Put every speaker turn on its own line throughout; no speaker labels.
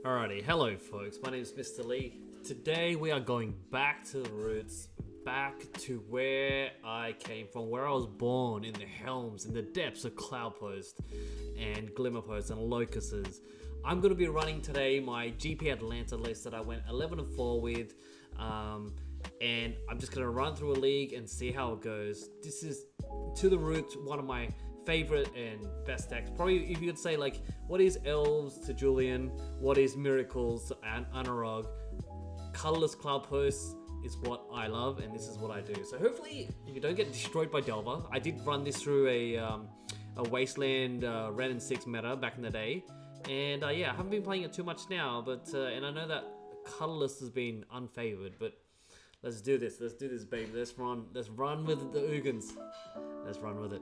Alrighty, hello folks, my name is Mr. Lee. Today we are going back to the roots, back to where I came from, where I was born, in the helms, in the depths of Cloudpost and Glimmerpost and Locusts. I'm going to be running today my GP Atlanta list that I went 11-4 with, and I'm just going to run through a league and see how it goes. This is, to the roots, one of my favorite and best decks. Probably, if you could say, like, what is Elves to Julian, what is Miracles to Anurag, Colorless Cloudpost is what I love, and this is what I do. So hopefully you don't get destroyed by Delver. I did run this through a Wasteland Red and 6 meta back in the day, and yeah, I haven't been playing it too much now, but and I know that Colorless has been unfavored, but let's do this, baby. Let's run with the Ugins. Let's run with it.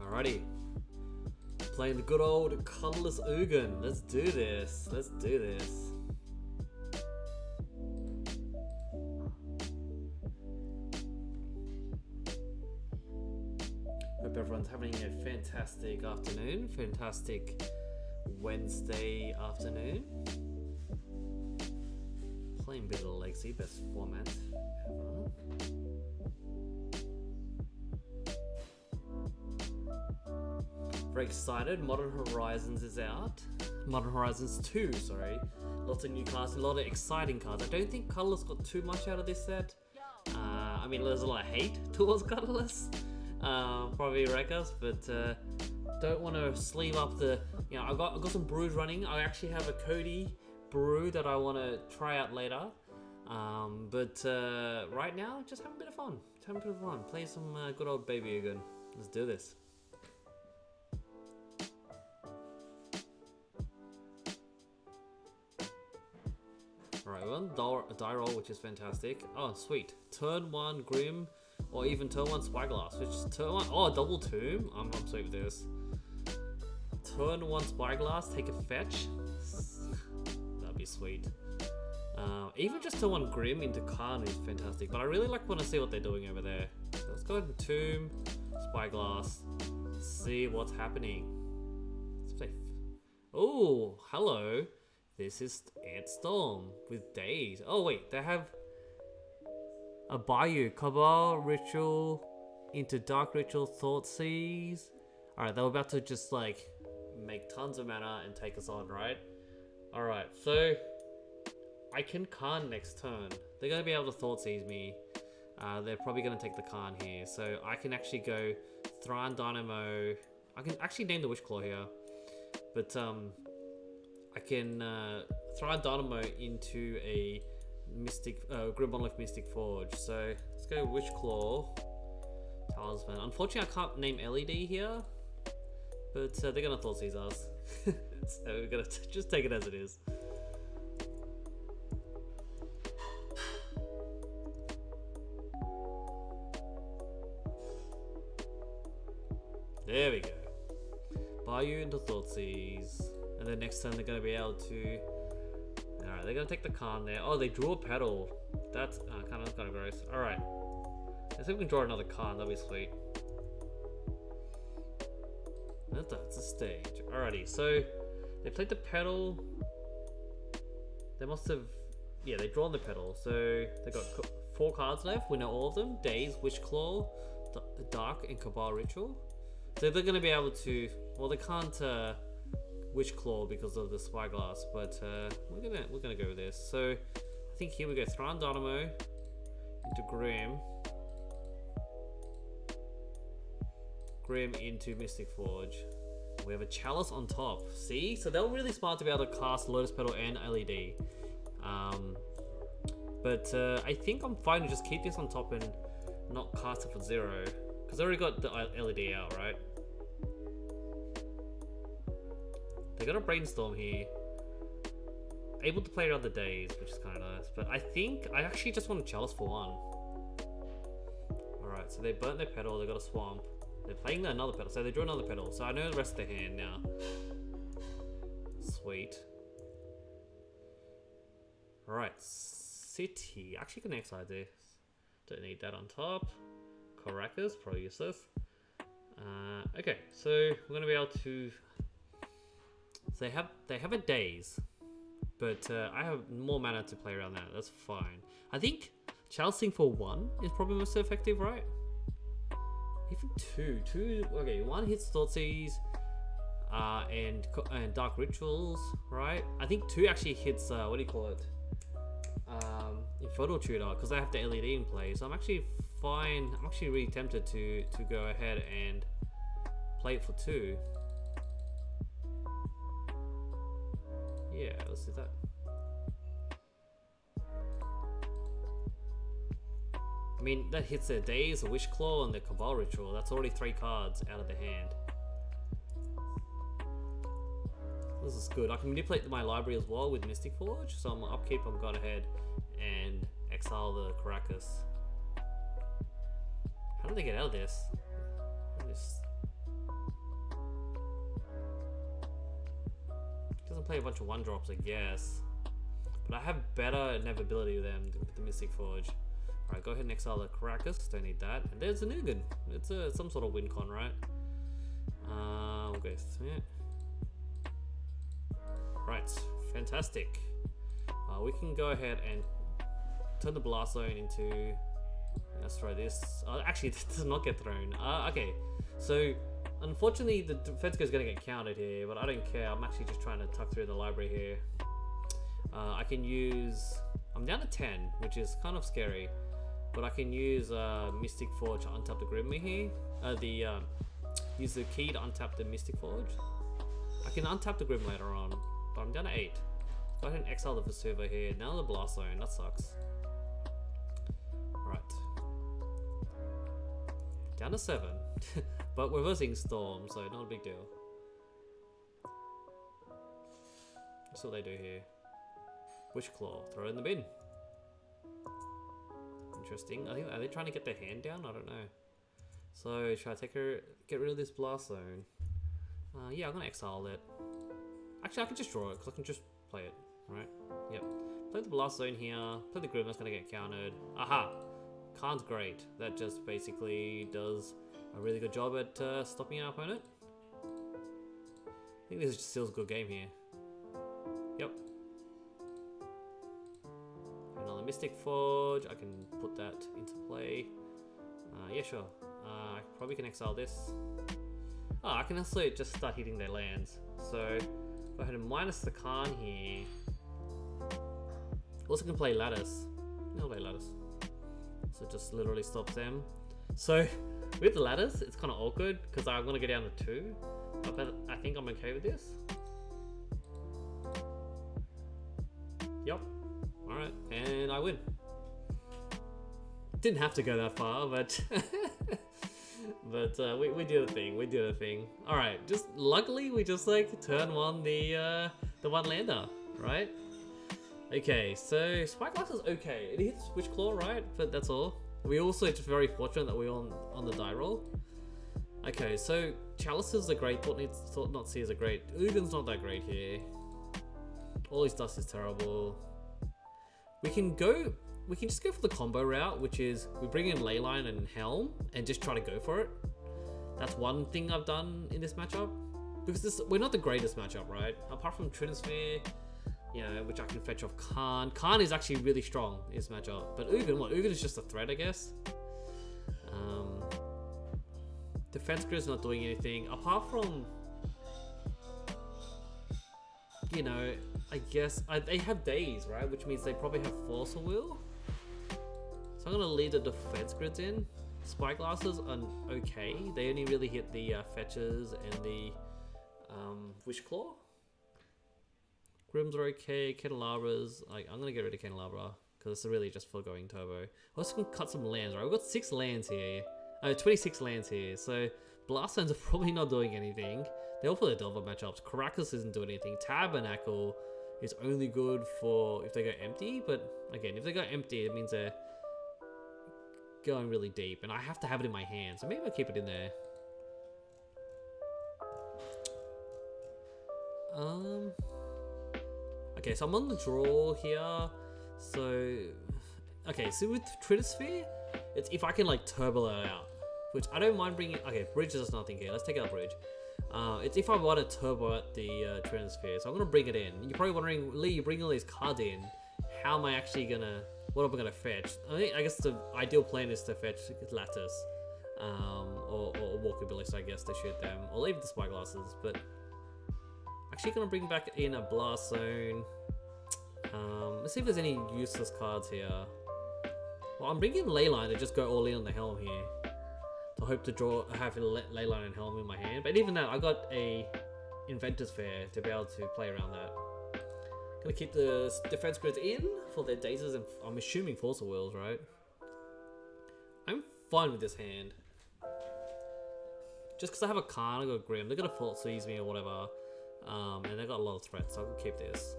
Alrighty, playing the good old colorless Ugin. Let's do this. Hope everyone's having a fantastic afternoon, fantastic Wednesday afternoon. Playing a bit of Legacy, best format ever. Very excited, Modern Horizons is out. Modern Horizons 2, sorry. Lots of new cards, a lot of exciting cards. I don't think Colorless got too much out of this set. I mean, there's a lot of hate towards Colorless. Probably wreckers, but don't want to sleeve up the... You know, I've got some brews running. I actually have a Cody brew that I want to try out later. But right now, just having a bit of fun. Play some good old baby Ugin. Let's do this. Alright, we're on die roll, which is fantastic. Oh, sweet. Turn 1 Grim, or even turn 1 Spyglass, which is turn 1... Oh, double Tomb? I'm sweet with this. Turn 1 Spyglass, take a fetch. That'd be sweet. Even just turn 1 Grim into Karn is fantastic, but I really want to see what they're doing over there. So let's go ahead and Tomb, Spyglass, see what's happening. Safe. Oh, hello. This is Ant Storm with Days. Oh wait, they have a Bayou, Cabal Ritual into Dark Ritual, Thoughtseize. Alright, they were about to just like make tons of mana and take us on, right? Alright, so I can Karn next turn. They're going to be able to Thoughtseize me. They're probably going to take the Karn here. So I can actually go Thran Dynamo. I can actually name the Witchclaw here. But I can throw a Dynamo into a Mystic, Grim Monolith Mystic Forge. So let's go Witchclaw, Talisman. Unfortunately, I can't name LED here, but they're gonna Thoughtseize us. So we're gonna just take it as it is. There we go. Bayou into Thoughtseize. And then next turn they're going to be able to... Alright, they're going to take the Karn there. Oh, they drew a Petal. That's kind of gross. Alright. Let's see if we can draw another Karn. That'd be sweet. That's a stage. Alrighty, so they played the Petal. They must have... Yeah, they drawn the Petal. So they've got 4 cards left. We know all of them. Daze, Witchclaw, Dark, and Cabal Ritual. So they're going to be able to... Well, they can't... Witchclaw because of the Spyglass, but we're gonna go with this. So I think here we go Thran Dynamo into Grim into Mystic Forge. We have a Chalice on top. See, so they were really smart to be able to cast Lotus Petal and LED. But I think I'm fine to just keep this on top and not cast it for 0 because I already got the LED out, right? They got a Brainstorm here. Able to play around the days, which is kind of nice. But I think I actually just want a Chalice for 1. Alright, so they burnt their Petal, they got a Swamp. They're playing another pedal, so they drew another pedal. So I know the rest of their hand now. Sweet. Alright, City. Actually can exile this. Don't need that on top. Caracas, probably useless. Okay, so we're gonna be able to. So they have a daze, but I have more mana to play around that. That's fine. I think Chelsea for 1 is probably most effective, right? Even 2. Okay, 1 hits Thoughtseize, and Dark Rituals, right? I think 2 actually hits. What do you call it? Infernal Tutor, because I have the LED in play. So I'm actually fine. I'm actually really tempted to go ahead and play it for 2. Yeah, let's do that. I mean, that hits their Daze, a Wish Claw, and the Cabal Ritual. That's already 3 cards out of the hand. This is good. I can manipulate my library as well with Mystic Forge. So I'm upkeep, I'm going ahead and exile the Caracas. How do they get out of this? Doesn't play a bunch of 1-drops, I guess. But I have better inevitability with the Mystic Forge. Alright, go ahead and exile the Caracas. Don't need that. And there's an Ugin. It's some sort of win con, right? We'll go through it. Right, fantastic. We can go ahead and turn the Blast Zone into. Let's throw this. Actually, it does not get thrown. Okay, so unfortunately, the defense is going to get countered here, but I don't care. I'm actually just trying to tuck through the library here. I can use. I'm down to 10, which is kind of scary, but I can use Mystic Forge to untap the Grim here. Use the key to untap the Mystic Forge. I can untap the Grim later on, but I'm down to 8. Go ahead and exile the Vesuva here. Now the Blast Zone. That sucks. Right. Down to 7. But we're versing Storm, so not a big deal. That's what they do here. Wish Claw. Throw it in the bin. Interesting. I think, are they trying to get their hand down? I don't know. So should I get rid of this Blast Zone? Yeah, I'm gonna exile it. Actually, I can just draw it because I can just play it, right? Yep. Play the Blast Zone here. Play the Grim. That's gonna get countered. Aha! Karn's great. That just basically does a really good job at stopping our opponent. I think this is still a good game here. Yep. Another Mystic Forge. I can put that into play. Yeah, sure. I probably can exile this. Oh, I can also just start hitting their lands. So go ahead and minus the Karn here. Also can play Lattice. No, play Lattice. So it just literally stops them. So with the Lattice, it's kind of awkward because I'm gonna go down to 2. But I think I'm okay with this. Yep. All right, and I win. Didn't have to go that far, but but we did a thing. We did a thing. All right, just luckily we just like turn 1 the 1 lander, right? Okay, so Spyglass is okay. It hits Witch Claw, right? But that's all. We also just very fortunate that we're on the die roll. Okay, so Chalices are great. Thought Not See is a great. Ugin's not that great here. All his dust is terrible. We can just go for the combo route, which is we bring in Leyline and Helm and just try to go for it. That's one thing I've done in this matchup. Because we're not the greatest matchup, right? Apart from Trinisphere, you know, which I can fetch off Karn. Karn is actually really strong in this matchup. But Ugin, Ugin is just a threat, I guess. Defense Grid is not doing anything. Apart from, you know, I guess they have Daze, right? Which means they probably have Force of Will. So I'm gonna leave the defense grids in. Spyglasses are okay. They only really hit the fetches and the Wish Claw. Grims are okay. Candelabras, I'm gonna get rid of Candelabra because it's really just for going turbo. I also can cut some lands, right? We've got 6 lands here. 26 lands here. So Blast Zones are probably not doing anything. They all play the Delver matchups. Caracas isn't doing anything. Tabernacle is only good for if they go empty. But again, if they go empty, it means they're going really deep. And I have to have it in my hand. So maybe I'll keep it in there. Okay, so I'm on the draw here. So, okay, so with Tritosphere, it's if I can like turbo it out, which I don't mind bringing. Okay, bridge is nothing here. Let's take out bridge. It's if I want to turbo out the Tritosphere, so I'm gonna bring it in. You're probably wondering, Lee, you bring all these cards in. How am I actually gonna? What am I gonna fetch? I guess the ideal plan is to fetch Lattice, or Walkabilis, I guess, to shoot them, or leave the Spyglasses, but. Actually gonna bring back in a Blast Zone. Let's see if there's any useless cards here. Well, I'm bringing Leyline to just go all in on the Helm here. To hope to have Leyline and Helm in my hand. But even that, I got a Inventor's Fair to be able to play around that. Gonna keep the defense grids in for their dazes and I'm assuming Force of Wills, right? I'm fine with this hand. Just because I have a Karn, I got a Grim, they're gonna Force Seize me or whatever. And they got a lot of threats, so I can keep this.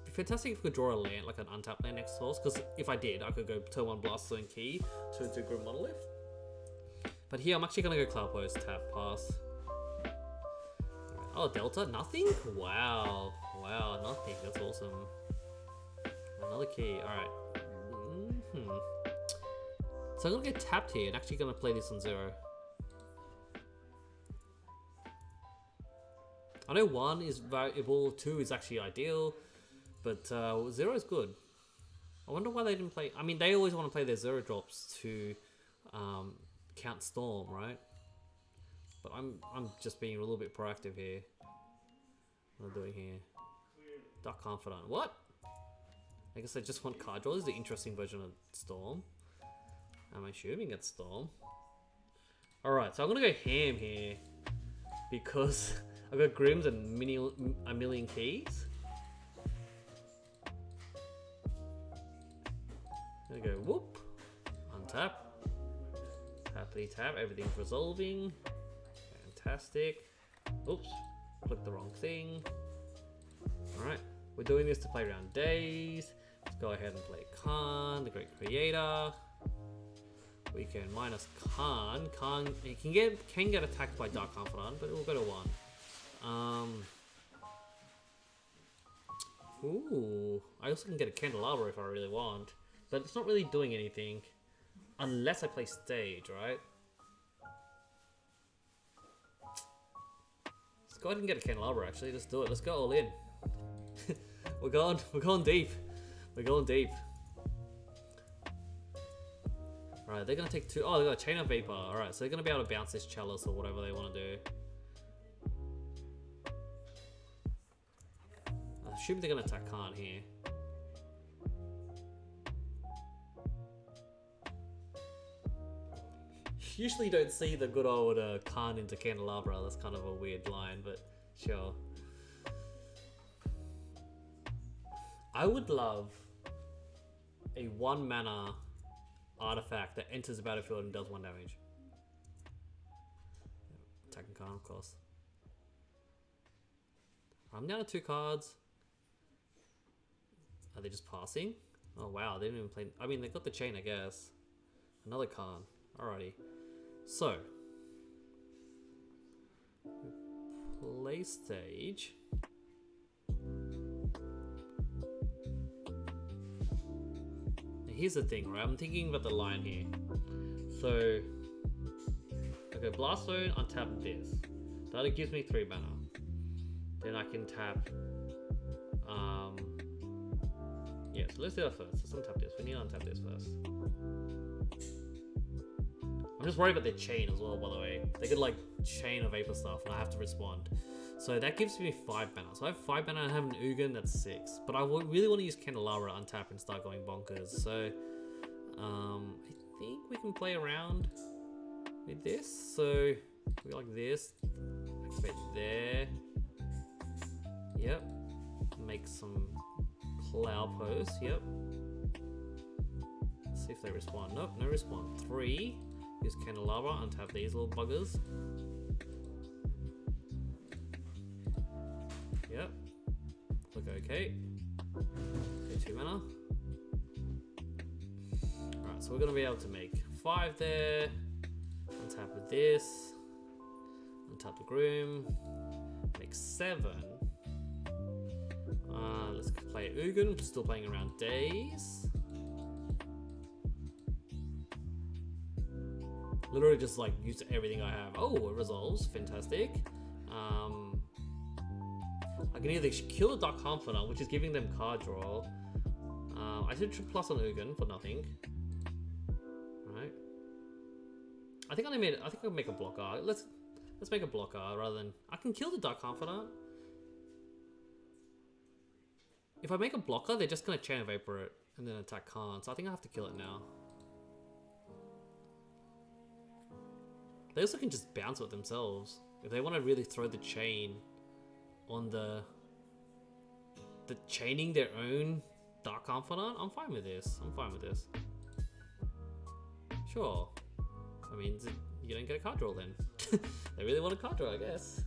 Be fantastic if we could draw a land, like an untapped land next source, because if I did, I could go turn 1 Blast Zone Key, turn 2 Grim Monolith. But here, I'm actually gonna go Cloudpost, tap, pass. Right. Oh, Delta? Nothing? Wow. Wow, nothing. That's awesome. Another key, alright. So I'm gonna get tapped here and actually gonna play this on 0. I know 1 is valuable, 2 is actually ideal, but 0 is good. I wonder why they didn't play. I mean, they always want to play their 0 drops to count Storm, right? But I'm just being a little bit proactive here. What am I doing here? Dark Confidant. What? I guess I just want card draw. This is the interesting version of Storm. I'm assuming it's Storm. Alright, so I'm gonna go ham here because I've got Grims and a million keys. I'm gonna go whoop, untap, tappity tap, everything's resolving. Fantastic. Oops, clicked the wrong thing. Alright, we're doing this to play around days. Let's go ahead and play Karn, the Great Creator. We can minus Karn. Karn can get attacked by Dark Confidant, but it will go to 1. Ooh, I also can get a Candelabra if I really want, but it's not really doing anything unless I play stage, right? Let's go ahead and get a Candelabra. Actually, let's do it. Let's go all in. We're going deep. We're going deep. Alright, they're gonna take 2. Oh, they got a Chain of Vapor. Alright, so they're gonna be able to bounce this Chalice or whatever they want to do. I assume they're gonna attack Karn here. Usually don't see the good old Karn into Candelabra. That's kind of a weird line, but sure. I would love a 1 mana artifact that enters the battlefield and does 1 damage. Attacking Karn, of course. I'm down to 2 cards. Are they just passing? Oh wow, they didn't even play. I mean, they got the chain, I guess. Another Karn. Alrighty. So, play stage. Now here's the thing, right? I'm thinking about the line here. So, okay, Blast Zone, untap this. That gives me 3 mana. Then I can tap. Yeah, so let's do that first. Let's untap this. We need to untap this first. I'm just worried about their chain as well, by the way. They could like chain of vapor stuff and I have to respond. So that gives me 5 mana. So I have 5 mana and I have an Ugin that's 6. But I really want to use Candelabra, untap and start going bonkers. So I think we can play around with this. So we go like this. Activate there. Yep. Make some Cloudpost. Yep. Let's see if they respond. Nope, no response. 3. Use Candelabra, untap these little buggers. Yep. Look okay. Okay, 2 mana. Alright, so we're gonna be able to make 5 there. Untap with this. Untap the Grim. Make 7. Let's play Ugin. Still playing around days. Literally just like use everything I have. Oh, it resolves. Fantastic. I can either kill the Dark Confidant, which is giving them card draw. I did plus on Ugin for nothing. Right. I think I'll make a blocker. Let's make a blocker rather than I can kill the Dark Confidant. If I make a blocker, they're just gonna Chain Vapor it and then attack Karn. So I think I have to kill it now. They also can just bounce with themselves if they want to really throw the chain on the chaining their own Dark Confidant. I'm fine with this. Sure. I mean, you don't get a card draw then. They really want a card draw, I guess.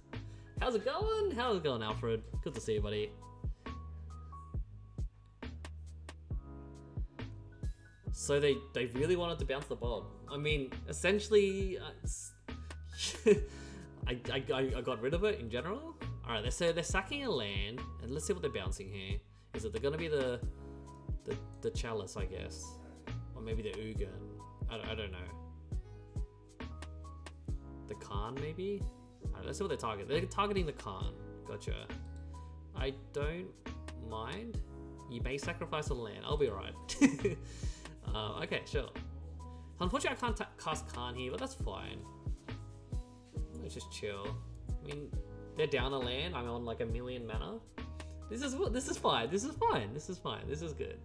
How's it going? Alfred? Good to see you, buddy. So they really wanted to bounce the Bob. I mean, essentially, I got rid of it in general. All right, so they're sacking a land, and let's see what they're bouncing here. Is it they're gonna be the Chalice, I guess, or maybe the Ugin? I don't know. The Karn, maybe? All right, let's see what they target. They're targeting the Karn. Gotcha. I don't mind. You may sacrifice a land. I'll be alright. Okay, sure. Unfortunately, I can't cast Karn here, but that's fine. Let's just chill. I mean, they're down a land. I'm on like 1,000,000 mana. This is fine. This is good.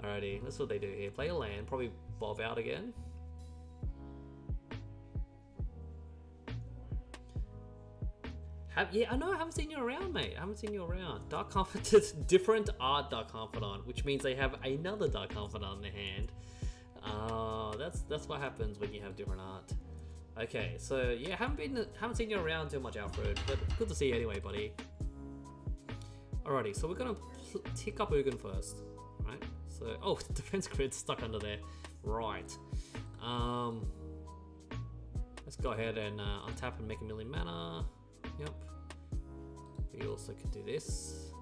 Alrighty, that's what they do here. Play a land, probably bob out again. Yeah, I know. I haven't seen you around, mate. Dark Confidant, different art Dark Confidant, which means they have another Dark Confidant in their hand. That's what happens when you have different art. Okay, so yeah, haven't seen you around too much, Alfred, but good to see you anyway, buddy. Alrighty, so we're gonna tick up Ugin first, right? So, oh, defense grid's stuck under there, right? Let's go ahead and untap and make 1,000,000 mana. Yep. We also can do this.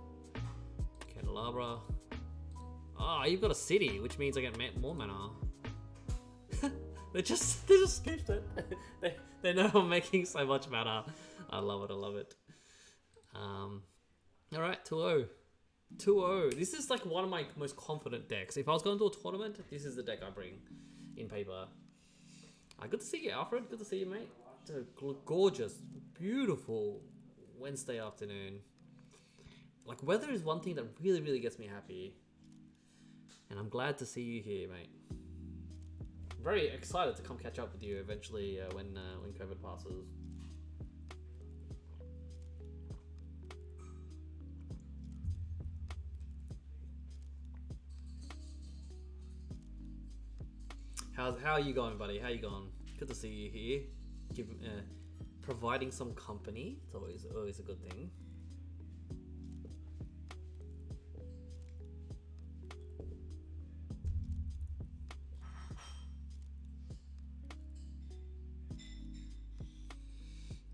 Candelabra. Oh, you've got a city, which means I get more mana. They just skipped it. they know I'm making so much mana. I love it. All right, 2-0. 2-0. This is like one of my most confident decks. If I was going to a tournament, this is the deck I bring in paper. Good to see you, Alfred. Good to see you, mate. It's a gorgeous, beautiful Wednesday afternoon. Like, weather is one thing that really, really gets me happy. And I'm glad to see you here, mate. Very excited to come catch up with you eventually when COVID passes. How are you going, buddy? How you going? Good to see you here. Providing some company. It's always a good thing.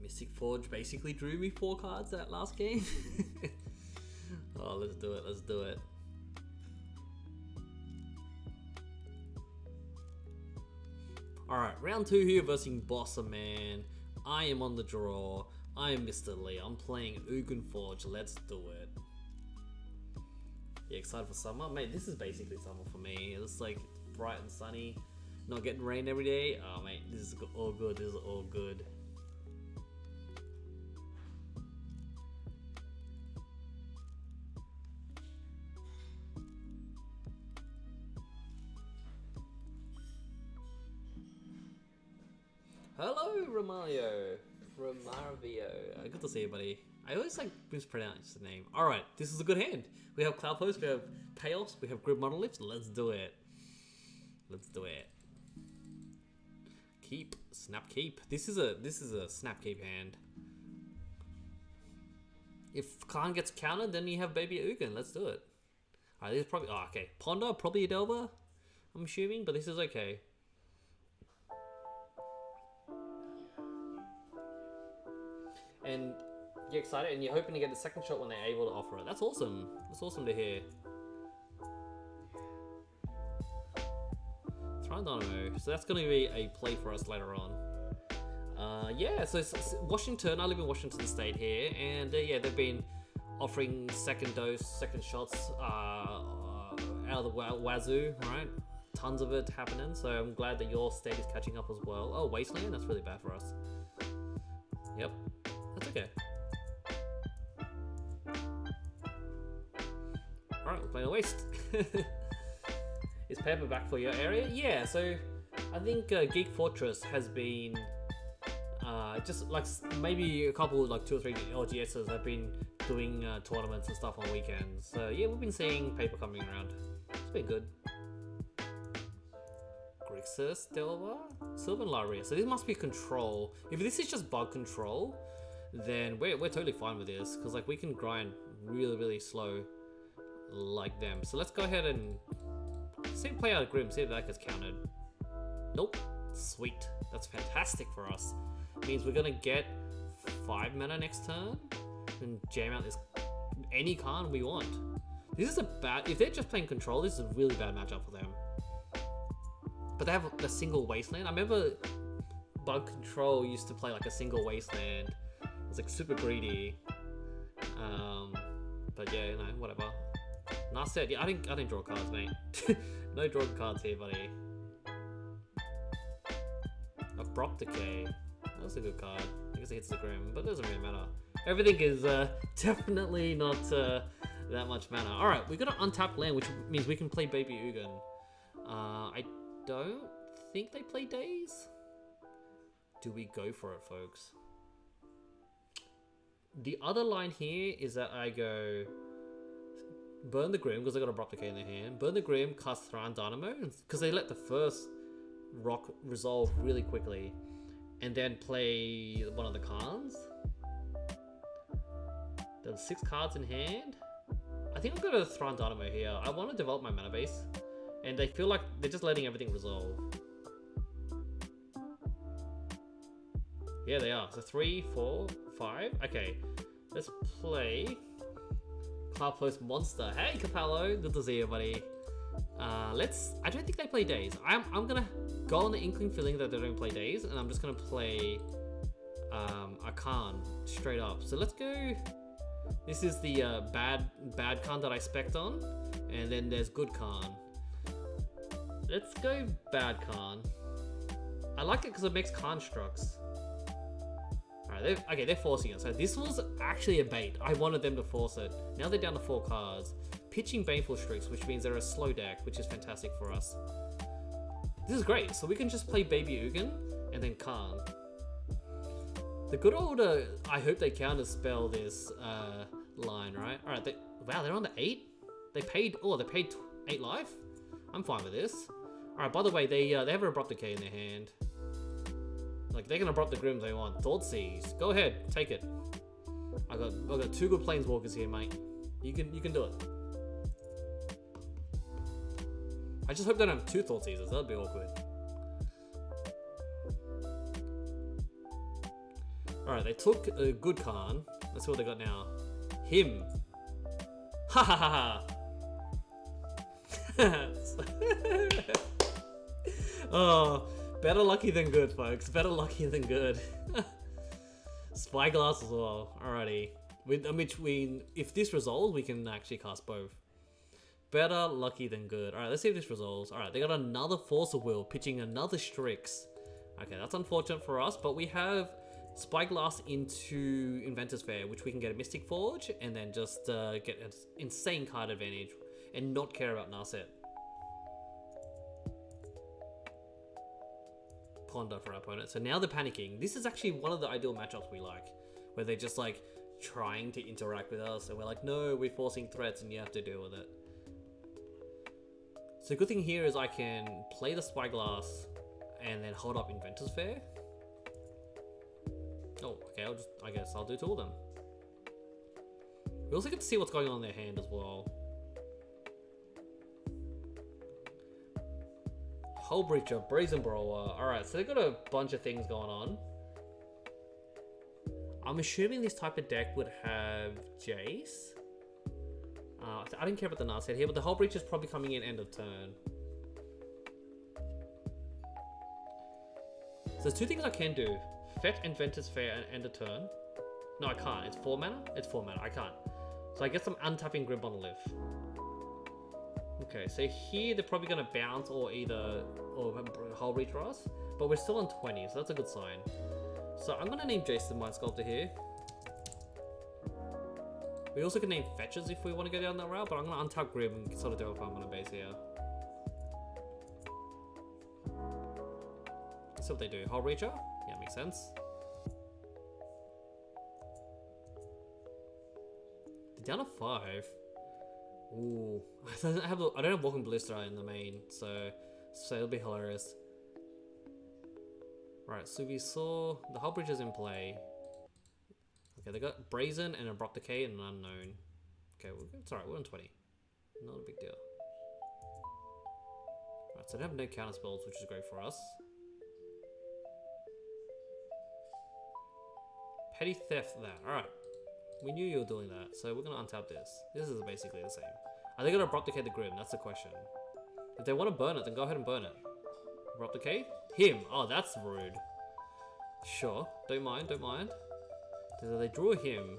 Mystic Forge basically drew me 4 cards that last game. Oh, let's do it. Alright, round 2 here versus Bossa Man. I am on the draw. I am Mr. Lee. I'm playing Ugin Forge. Let's do it. Yeah, excited for summer? Mate, this is basically summer for me. It's like bright and sunny. Not getting rain every day. Oh, mate, this is all good. Hello, Romario. Good to see you, buddy. I always like mispronounce the name. Alright, this is a good hand. We have Cloudpost, we have Chaos, we have Grid Monoliths. Let's do it. Keep. Snap keep. This is a snap keep hand. If Karn gets countered, then you have Baby Ugin. Let's do it. Alright, this is probably... Oh, okay. Ponder, probably a Delver, I'm assuming, but this is okay. and you're excited, and you're hoping to get the second shot when they're able to offer it. That's awesome. That's awesome to hear. Throwing Dynamo. So that's going to be a play for us later on. Yeah, so it's Washington. I live in Washington State here, and yeah, they've been offering second shots out of the wazoo, right? Tons of it happening. So I'm glad that your state is catching up as well. Oh, Wasteland, that's really bad for us. Yep, that's okay. All right, we're playing a Waste. Is paper back for your area? Yeah, so I think Geek Fortress has been just like maybe a couple, like 2 or 3 LGSs have been doing tournaments and stuff on weekends. So yeah, we've been seeing paper coming around. It's been good. Grixis, Delva, Sylvan Laria. So this must be control. If this is just bug control, then we're totally fine with this, because like we can grind really slow like them. So let's go ahead and play out a Grim, see if that gets countered. Nope. Sweet. That's fantastic for us. Means we're gonna get 5 mana next turn and jam out this any Karn we want. This is a bad. If they're just playing control, this is a really bad matchup for them. But they have a single Wasteland. I remember Bug Control used to play like a single Wasteland. It was like super greedy. But yeah, you know, whatever. Narset, yeah, I didn't draw cards, mate. No drawing cards here, buddy. Abrupt Decay. That's a good card. I guess it hits the Grim, but it doesn't really matter. Everything is definitely not that much mana. Alright, we got an untapped land, which means we can play Baby Ugin. I don't think they play Days. Do we go for it, folks? The other line here is that I go burn the Grim, because I got a Abrupt Decay in their hand. Burn the Grim, cast Thran Dynamo, because they let the first rock resolve really quickly. And then play one of the Karns. There's 6 cards in hand. I think I'm gonna Thran Dynamo here. I want to develop my mana base. And they feel like they're just letting everything resolve. Yeah, they are. So 3, 4, 5. Okay, let's play Cloudpost Monster. Hey, Capello, good to see you, buddy. I don't think they play Days. I'm gonna go on the inkling feeling that they don't play Days, and I'm just gonna play a Karn straight up. So let's go. This is the bad Karn that I spec'd on, and then there's good Karn. Let's go bad Karn. I like it because it makes constructs. Alright, they're forcing it. So this was actually a bait. I wanted them to force it. Now they're down to 4 cards. Pitching Baneful Strix, which means they're a slow deck, which is fantastic for us. This is great. So we can just play Baby Ugin and then Karn. The good old, I hope they counter spell this line, right? Alright, wow, they're on the 8? They paid 8 life? I'm fine with this. Alright, by the way, they have an Abrupt Decay in their hand. Like, they can Abrupt the Grim they want. Thoughtseize. Go ahead, take it. I got 2 good Planeswalkers here, mate. You can do it. I just hope they don't have 2 Thoughtseizers. That'd be awkward. Alright, they took a good Karn. Let's see what they got now. Him. Ha ha ha ha. Oh, better lucky than good, folks. Better lucky than good. Spyglass as well. Alrighty. If this resolves, we can actually cast both. Better lucky than good. Alright, let's see if this resolves. Alright, they got another Force of Will, pitching another Strix. Okay, that's unfortunate for us, but we have Spyglass into Inventor's Fair, which we can get a Mystic Forge, and then just get an insane card advantage, and not care about Narset. Ponder for our opponent. So now they're panicking. This is actually one of the ideal matchups we like, where they're just like trying to interact with us, and we're like, no, we're forcing threats and you have to deal with it. So the good thing here is I can play the Spyglass and then hold up Inventor's Fair. Oh, okay, I guess I'll do 2 of them. We also get to see what's going on in their hand as well. Hull Breacher, Brazen Brawler. Alright, so they've got a bunch of things going on. I'm assuming this type of deck would have Jace. I didn't care about the Nars head here, but the Hull Breach is probably coming in end of turn. So there's two things I can do. Fetch Inventor's Fair and end of turn. No, I can't. It's 4 mana? It's 4 mana. I can't. So I guess I'm untapping Grim Monolith. Okay, so here they're probably going to bounce or Hull Breach us, but we're still on 20, so that's a good sign. So I'm going to name Jason Mind Sculptor here. We also can name Fetches if we want to go down that route, but I'm going to untap Grim and sort of do a farm on a base here. Let's see what they do. Hull Breacher? Yeah, makes sense. They're down to 5. Ooh, I don't have Walking Ballista in the main, so it'll be hilarious. Right, so we saw the Hull Bridge is in play. Okay, they got Brazen and Abrupt Decay and an Unknown. Okay, it's alright, we're on 20. Not a big deal. Right, so they have no counter spells, which is great for us. Petty Theft there, alright. We knew you were doing that, so we're gonna untap this. This is basically the same. Are they gonna Abrupt Decay the Grim? That's the question. If they want to burn it, then go ahead and burn it. Abrupt Decay? Him! Oh, that's rude. Sure, don't mind, don't mind. So they drew him.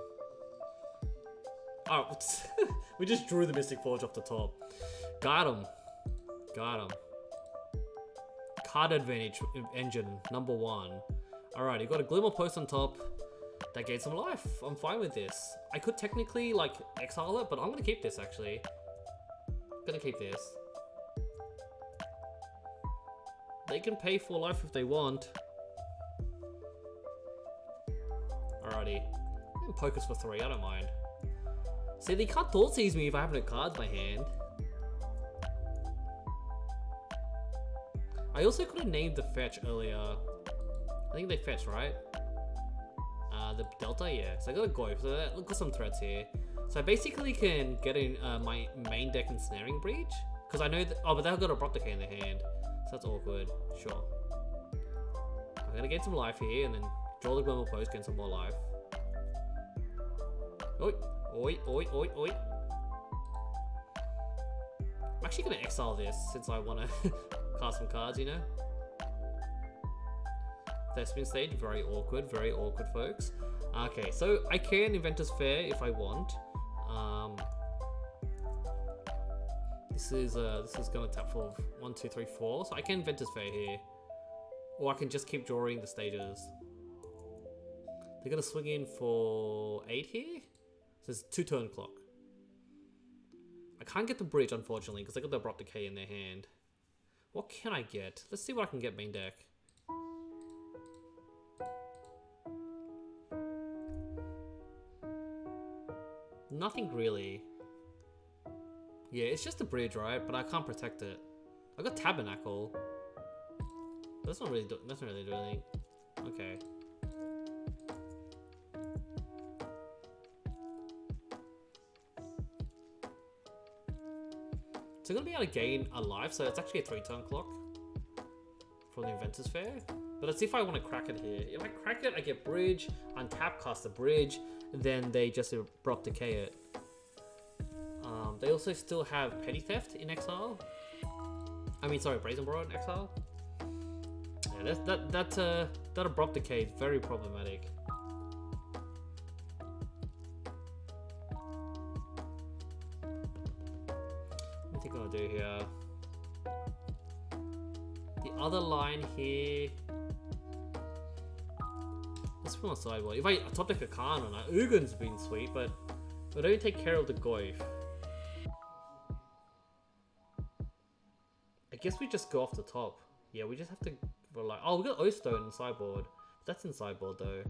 Oh, we just drew the Mystic Forge off the top. Got him. Got him. Card Advantage engine, number 1. Alright, you got a Glimmer Post on top. That gains some life. I'm fine with this. I could technically, like, exile it, but I'm gonna keep this, actually. I'm gonna keep this. They can pay for life if they want. Alrighty. Poke us for 3, I don't mind. See, they can't Thought Seize me if I have no cards in my hand. I also could have named the fetch earlier. I think they fetch, right? The Delta, yeah. So I got a go. So look at some threats here. So I basically can get in my main deck Ensnaring Breach. Because I know that, oh, but they've got a Abrupt Decay in their hand. So that's awkward. Sure. I'm gonna get some life here and then draw the Glimmer Post, get some more life. Oi, oi, oi, oi, oi. I'm actually gonna exile this since I wanna cast some cards, you know? Thespian stage, very awkward, folks. Okay, so I can Inventor's Fair if I want. This is gonna tap for 1, 2, 3, 4. So I can Inventor's Fair here, or I can just keep drawing the stages. They're gonna swing in for 8 here. So it's 2 turn clock. I can't get the bridge unfortunately because they got the Abrupt Decay in their hand. What can I get? Let's see what I can get main deck. Nothing really. Yeah, it's just a bridge, right? But I can't protect it. I got Tabernacle. That's not really doing anything. Okay. So I'm gonna be able to gain a life, so it's actually a 3 turn clock from the Inventor's Fair. But let's see if I want to crack it here. If I crack it, I get bridge, untap, cast the bridge, then they just Abrupt Decay it. They also still have Petty Theft in exile. I mean, sorry, Brazen Borrow in exile. Yeah, that Abrupt Decay is very problematic. What do you think I'll do here? The other line here. Let's put on sideboard. If I top deck a Karn on it, Ugin's been sweet, but we don't take care of the Goyf. I guess we just go off the top. Yeah, we just have to rely. Oh, we got Oathstone in sideboard. That's in sideboard though.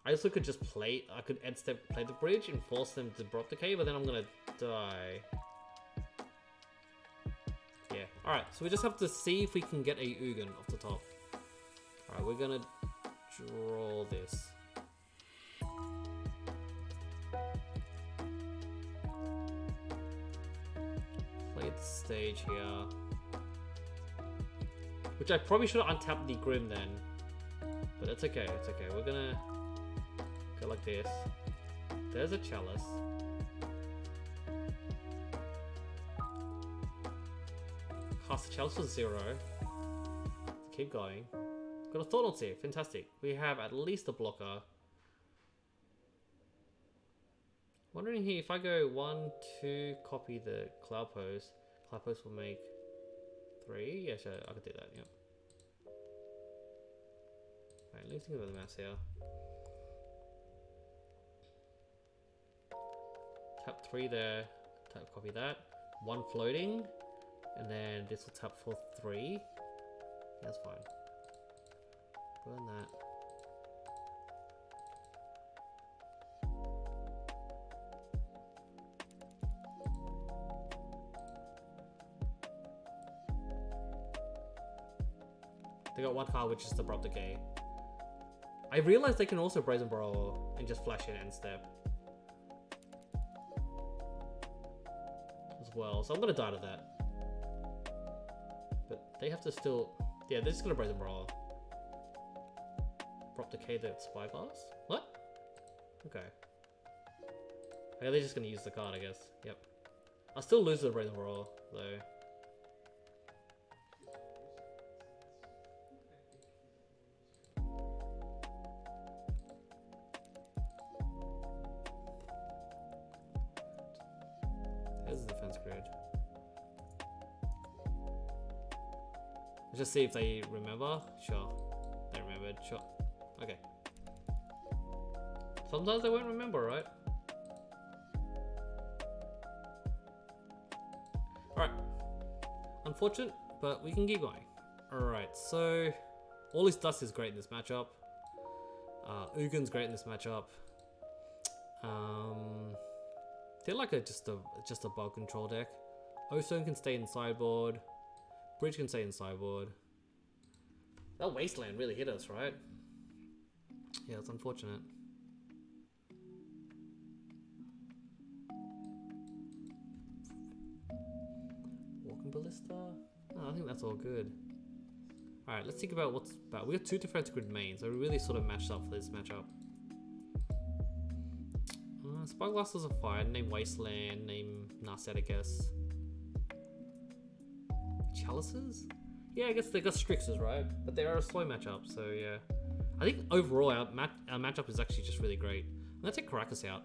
I also could just play. I could end step play the bridge and force them to Abrupt Decay, but then I'm gonna die. Yeah. All right. So we just have to see if we can get a Ugin off the top. All right. We're gonna draw this. Play the stage here. Which I probably should have untapped the Grim then. But it's okay, it's okay. We're gonna go like this. There's a chalice. Cast the chalice for 0. Keep going. Got a thought on here. Fantastic. We have at least a blocker. Wondering here if I go 1, 2, copy the Cloudpost. Cloudpost will make 3. Yeah, sure. I could do that. Yep. Right, let me think about the maths here. Tap 3 there. Tap copy that. 1 floating. And then this will tap for 3. That's fine. Burn that. They got 1 card, which is the Abrupt Decay. I realized they can also Brazen Brawler and just flash it and step as well. So I'm gonna die to that. But they have to still, yeah, they're just gonna Brazen Brawler. Abrupt Decay the Spyglass? What? Okay. Okay, they're just gonna use the card, I guess. Yep. I'll still lose the Brazen Brawler though. There's the defense grid. Let's just see if they remember. Sure. They remembered. Sure. Okay. Sometimes they won't remember, right? Alright. Unfortunate, but we can keep going. Alright, so all his dust is great in this matchup. Ugin's great in this matchup. They're like just a bug control deck. Ozone can stay in sideboard. Bridge can stay in sideboard. That Wasteland really hit us, right? Yeah, it's unfortunate. Walking Ballista? No, I think that's all good. Alright, let's think about what's about. We have 2 defense grid mains, so we really sort of matched up for this matchup. Spyglass is a fine. Name Wasteland, name Narset, I guess. Chalices? Yeah, I guess they got Strixes, right? But they are a slow matchup, so yeah. I think overall our matchup is actually just really great. I'm gonna take Caracas out.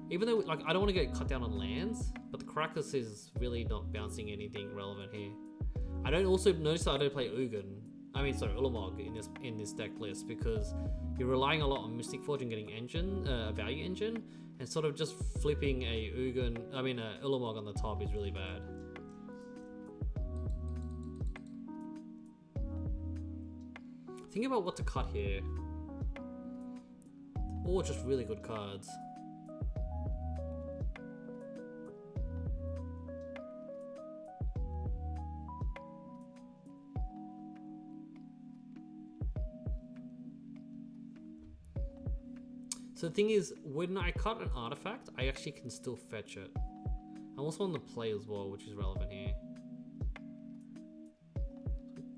Even though, like, I don't want to get cut down on lands, but the Caracas is really not bouncing anything relevant here. I don't also notice that I don't play Ugin. I mean, sorry, Ulamog in this deck list because you're relying a lot on Mystic Forge and getting engine, a value engine, and sort of just flipping a Ulamog on the top is really bad. Think about what to cut here. All just really good cards. So the thing is, when I cut an artifact, I actually can still fetch it. I'm also on the play as well, which is relevant here.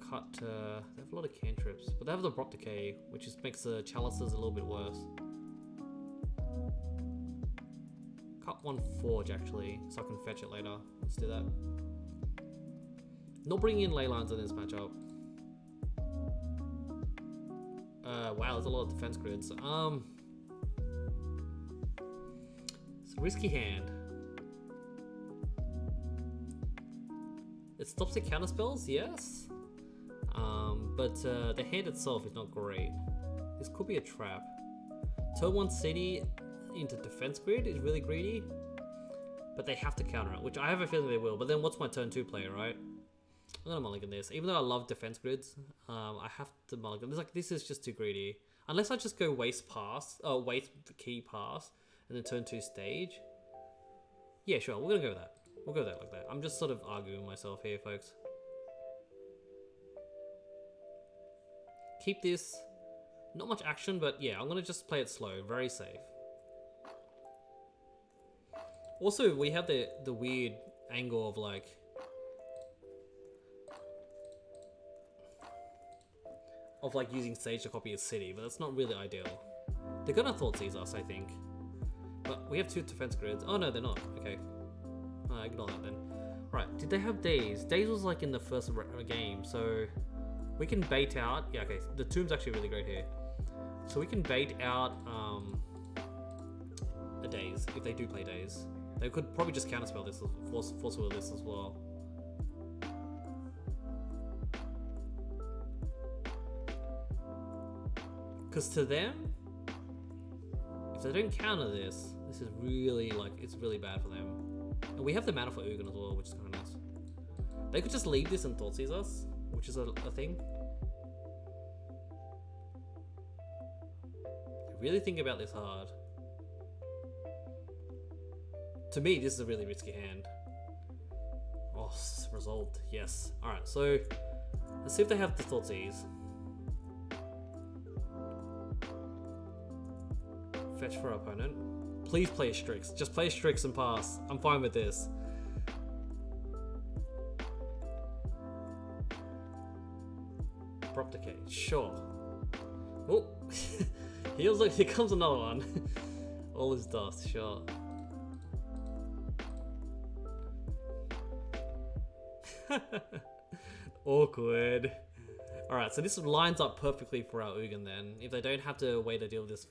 Cut, they have a lot of cantrips, but they have the Abrupt Decay, which just makes the chalices a little bit worse. Cut 1 Forge actually, so I can fetch it later. Let's do that. Not bringing in ley lines in this matchup. Wow, there's a lot of defense grids. It's a risky hand. It stops the counter spells, yes. But the hand itself is not great. This could be a trap. Turn 1 city into defense grid is really greedy, but they have to counter it, which I have a feeling they will. But then what's my turn 2 play, right? I'm gonna mulligan this. Even though I love defense grids, I have to mulligan. This is just too greedy. Unless I just go waste key pass, and then turn 2 stage. Yeah, sure, we're gonna go with that. We'll go with that like that. I'm just sort of arguing with myself here, folks. Keep this. Not much action, but yeah, I'm gonna just play it slow, very safe. Also, we have the weird angle of like, of like using Sage to copy a city, but that's not really ideal. They're gonna Thought Seize us, I think. But we have 2 defense grids. Oh no, they're not. Okay. Ignore that then. Right, did they have Daze? Daze was like in the first game, so we can bait out. Yeah, okay. The Tomb's actually really great here. So we can bait out a Daze if they do play Daze. They could probably just counterspell this, force will this as well. Because to them, if they don't counter this, this is really like, it's really bad for them. And we have the mana for Ugin as well, which is kind of nice. They could just leave this and Thought Seize us, which is a thing. Really think about this hard. To me, this is a really risky hand. Oh, result, yes. Alright, so let's see if they have the Thought Seize. Fetch for our opponent. Please play a Strix. Just play a Strix and pass. I'm fine with this. Prop decay, sure. Oh, here comes another one. All is dust, sure. Awkward. Alright, so this lines up perfectly for our Ugin then. If they don't have to wait to deal with this.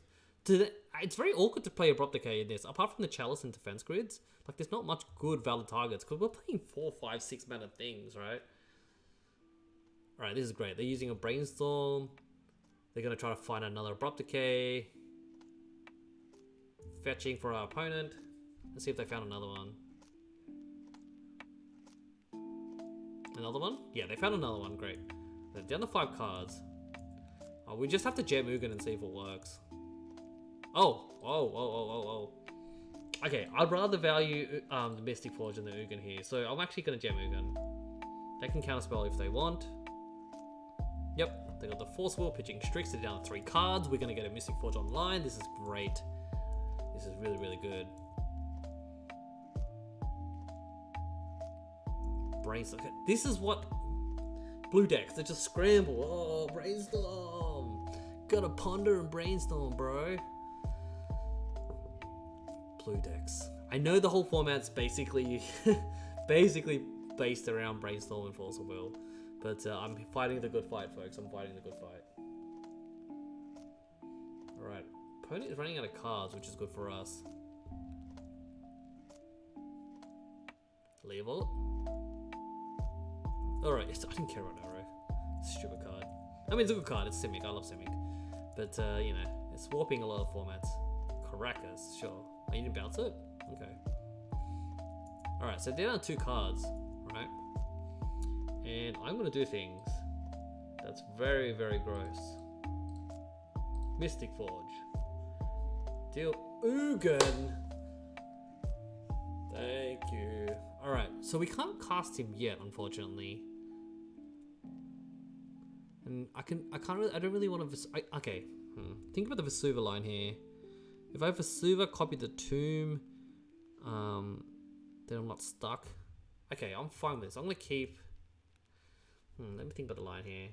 It's very awkward to play Abrupt Decay in this. Apart from the Chalice and defense grids, like there's not much good valid targets because we're playing 4, 5, 6 mana things, right? Alright, this is great. They're using a Brainstorm. They're going to try to find another Abrupt Decay. Fetching for our opponent. Let's see if they found another one. Another one? Yeah, they found another one. Great. They're down to 5 cards. Oh, we just have to jam Ugin and see if it works. Oh. Okay, I'd rather value the Mystic Forge than the Ugin here. So I'm actually going to jam Ugin. They can counterspell if they want. Yep, they got the Force Will, pitching Strix. They're down to 3 cards. We're going to get a Mystic Forge online. This is great. This is really, really good. Brainstorm. Okay, this is what blue decks, they just scramble. Oh, brainstorm. Gotta ponder and brainstorm, bro. Blue decks. I know the whole format's basically based around brainstorm and force of will, but I'm fighting the good fight, folks. I'm fighting the good fight. Alright. Opponent is running out of cards, which is good for us. Level. Alright, I didn't care about Arrow. Stupid card. I mean, it's a good card. It's Simic. I love Simic. But, you know, it's warping a lot of formats. Caracas, sure. Oh, you didn't bounce it? Okay. Alright, so they're down 2 cards, right? And I'm going to do things that's very, very gross. Mystic Forge. Deal Ugin. Thank you. Alright, so we can't cast him yet, unfortunately. And I don't really want to, okay. Think about the Vesuva line here. If I have Vesuva, copy the Tomb, then I'm not stuck. Okay, I'm fine with this. I'm gonna keep, let me think about the line here.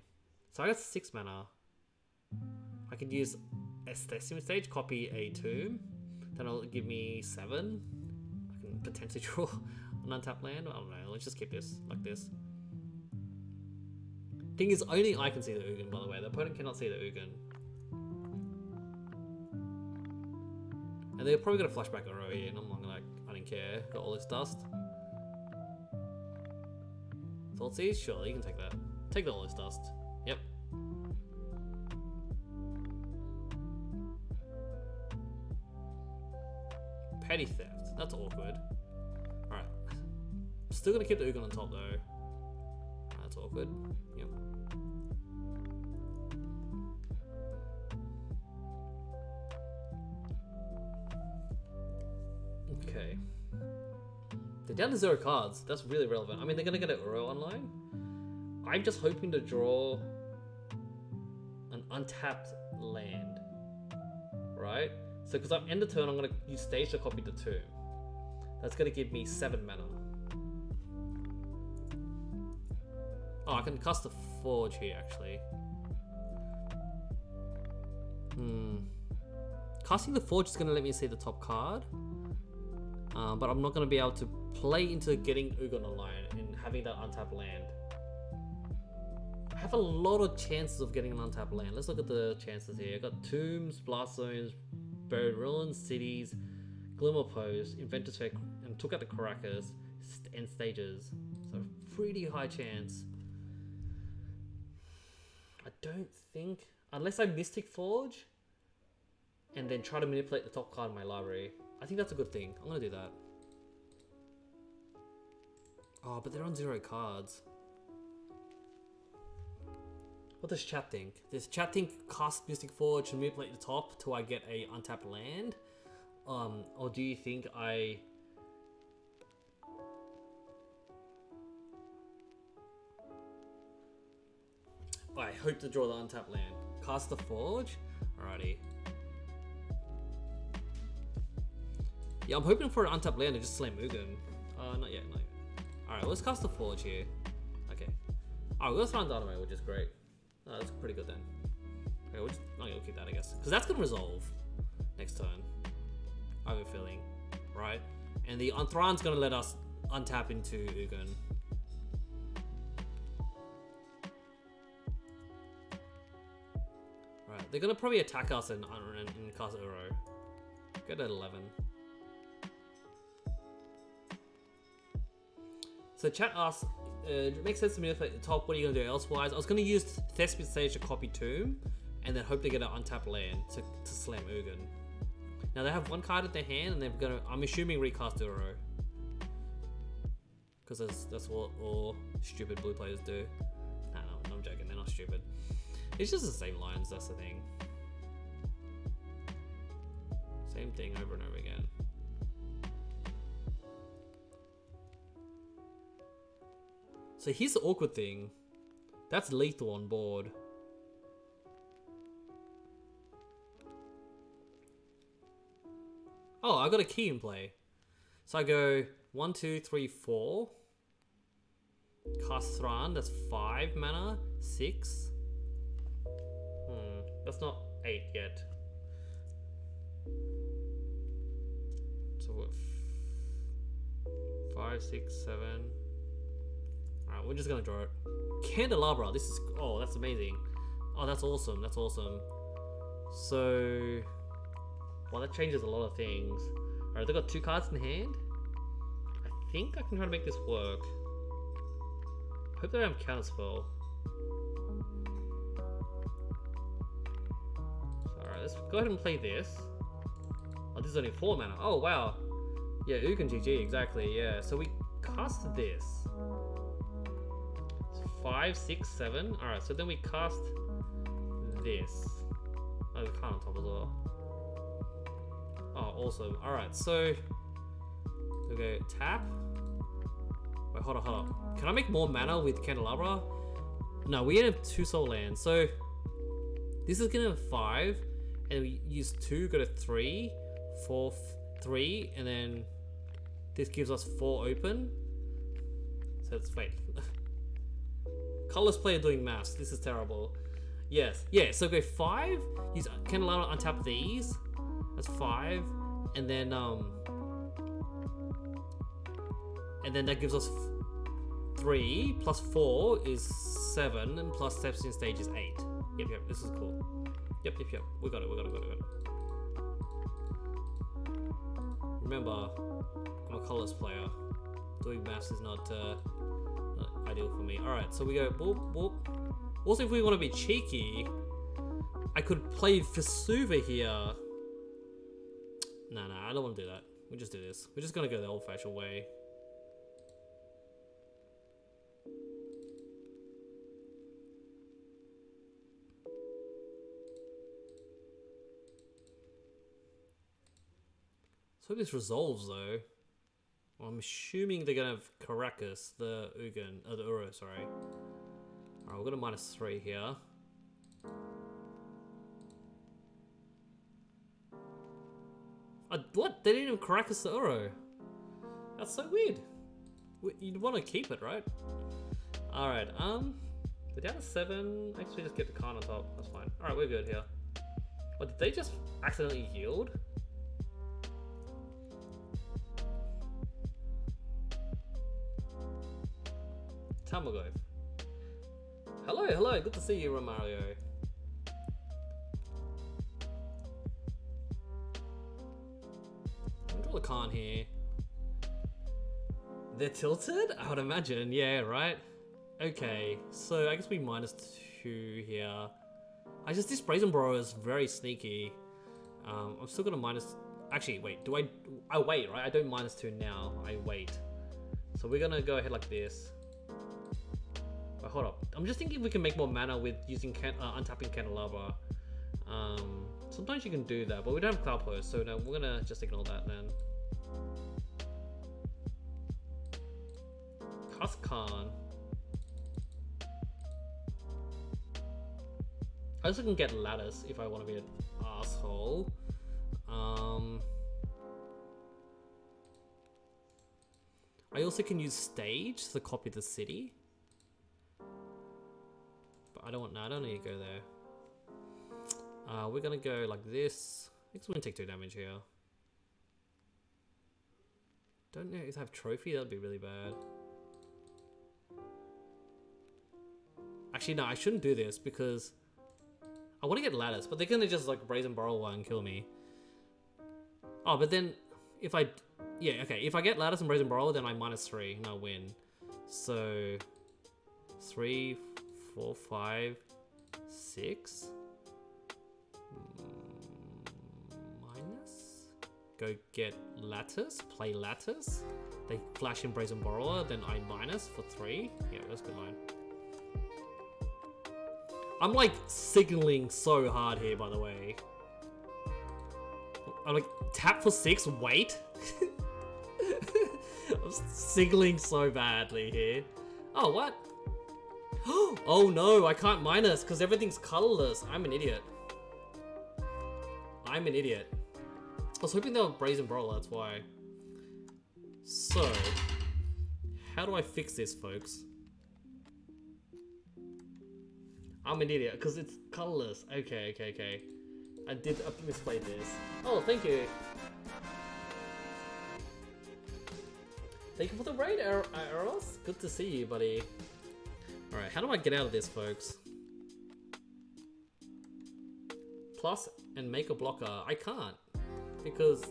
So I got 6 mana. I could use Estesium Stage, copy a Tomb. Then it'll give me 7. I can potentially draw an untapped land. I don't know, let's just keep this like this. Thing is, only I can see the Ugin, by the way. The opponent cannot see the Ugin. And they're probably gonna flashback Oro here, and I'm like, I don't care. Got all this dust. Thoughtseize? Sure, you can take that. Take all this dust. Yep. Petty Theft. That's awkward. Alright. Still gonna keep the Ugin on top though. That's awkward. Yep. Okay. They're down to 0 cards. That's really relevant. I mean, they're gonna get an Uro online. I'm just hoping to draw an untapped land. Right? So, because I'm end of turn, I'm gonna use stage to copy the Tomb. That's gonna give me 7 mana. Oh, I can cast the Forge here, actually. Casting the Forge is going to let me see the top card. But I'm not going to be able to play into getting Ugin online and having that untapped land. I have a lot of chances of getting an untapped land. Let's look at the chances here. I got Tombs, Blast Zones, Buried Ruins, Cities, Glimmer Post, Inventor's Fair, and took out the Caracas and Stages. So pretty high chance. I don't think, unless I Mystic Forge and then try to manipulate the top card in my library. I think that's a good thing. I'm gonna do that. Oh, but they're on 0 cards. What does chat think? Does chat think cast Mystic Forge and manipulate the top till I get a untapped land? Or do you think I hope to draw the untapped land? Cast the Forge? Alrighty. Yeah, I'm hoping for an untapped land to just slam Ugin. Not yet, not yet. Alright, let's cast the Forge here. Okay. Alright, we're gonna throw on Dynamite, which is great. Oh, that's pretty good then. Okay, we'll keep that, I guess. Because that's gonna resolve next turn. I have a feeling. Right? And the Unthron's gonna let us untap into Ugin. Right, they're gonna probably attack us and cast Uro. Get at 11. So chat asks, it makes sense to manipulate the top, what are you going to do elsewise? I was going to use Thespian Stage to copy Tomb, and then hope to get an untapped land to slam Ugin. Now they have one card in their hand, and they're going to, I'm assuming, recast Uro. Because that's what all stupid blue players do. No, I'm joking, they're not stupid. It's just the same lines, that's the thing. Same thing over and over again. So here's the awkward thing. That's lethal on board. Oh, I got a key in play. So I go 1, 2, 3, 4. Cast Thran, that's 5 mana. 6. That's not 8 yet. So what? 5, 6, 7. Alright, we're just gonna draw it. Candelabra, this is, oh, that's amazing. Oh, that's awesome, that's awesome. So, well, that changes a lot of things. Alright, they've got 2 cards in hand. I think I can try to make this work. Hope they don't have counterspell. So, alright, let's go ahead and play this. Oh, this is only 4 mana. Oh, wow. Yeah, Ugin GG, exactly, yeah. So we cast this. 5, 6, 7. Alright, so then we cast this. Oh, there's a card on top as well. Oh, awesome. Alright, so okay, tap. Wait, hold on. Can I make more mana with Candelabra? No, we have 2 soul lands. So this is gonna have 5, and we use 2, go to 3, 4, 3, and then this gives us 4 open. So it's wait. Colorless player doing maths. This is terrible. Yes. Yeah, so go 5. Use Candelabra, untap these. That's 5. And then that gives us 3 plus 4 is 7, and plus steps in stage is 8. Yep, this is cool. Yep. We got it. Remember, I'm a colorless player. Doing maths is not ideal for me. Alright, so we go boop, boop. Also, if we want to be cheeky, I could play Vesuva here. No, I don't want to do that. We just do this. We're just going to go the old-fashioned way. So this resolves though. Well, I'm assuming they're gonna have Caracas, the Ugin, the Uro, sorry. Alright, we're gonna -3 here. What? They didn't have Caracas the Uro. That's so weird. You'd want to keep it, right? Alright, they're down to 7. Actually, just get the Karn on top. That's fine. Alright, we're good here. Or did they just accidentally yield? Tamagotchi. Hello, hello, good to see you, Romario. Draw the Karn here. They're tilted? I would imagine, yeah, right? Okay, so I guess we -2 here. This Brazen Bro is very sneaky. I'm still gonna minus... Actually, wait, I wait, right? I don't -2 now, I wait. So we're gonna go ahead like this. But hold up, I'm just thinking if we can make more mana with using untapping Candelabra. Sometimes you can do that, but we don't have Cloudpost, so no, we're gonna just ignore that then. Cast Karn. I also can get Lattice if I want to be an asshole. I also can use Stage to copy the city. But I don't want, no, I don't need to go there. We're gonna go like this. I think we're gonna take 2 damage here. Don't know if I have Trophy, that'd be really bad. Actually, no, I shouldn't do this because I want to get Lattice, but they're gonna just like Brazen Borrow and kill me. Oh, but then if I, yeah, okay, if I get Lattice and Brazen Borrow, then I -3 and I win. So 3, 4, 5, 6. Minus. Go get Lattice, play Lattice. They flash in Brazen Borrower, then I minus for 3. Yeah, that's a good line. I'm like signaling so hard here, by the way. I'm like, tap for 6, wait. I'm signaling so badly here. Oh, what? Oh no, I can't minus because everything's colorless. I'm an idiot. I'm an idiot. I was hoping they were Brazen Brawler, that's why. So, how do I fix this, folks? I'm an idiot, because it's colorless. Okay. I misplayed this. Oh, thank you. Thank you for the raid, Eros. Good to see you, buddy. Alright, how do I get out of this, folks? Plus and make a blocker. I can't. Because...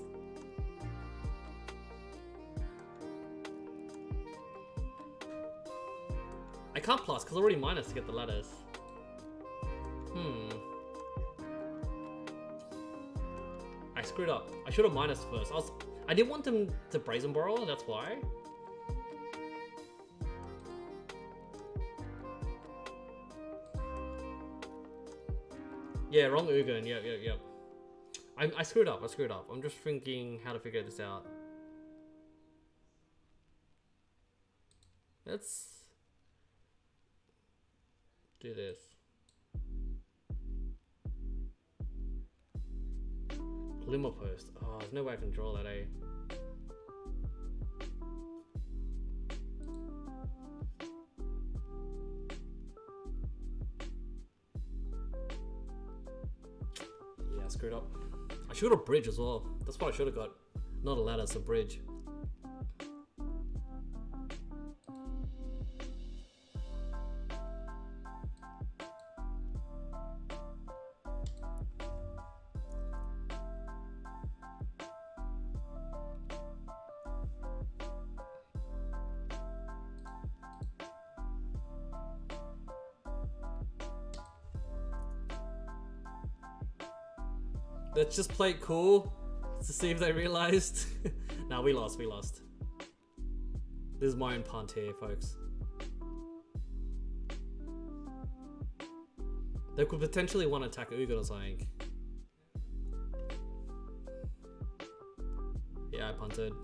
I can't plus, because I already minus to get the Lattice. I screwed up. I should have minus first. I didn't want them to Brazen Borrower, that's why. Yeah, wrong Ugin. Yep. I screwed up. I'm just thinking how to figure this out. Let's do this. Glimmer Post. Oh, there's no way I can draw that, eh? Yeah, I screwed up. I should have bridge as well. That's what I should have got. Not a ladder, it's a bridge. Let's just play it cool to see if they realized. Nah, we lost. This is my own punt here, folks. They could potentially want to attack Ugin or something. Yeah, I punted.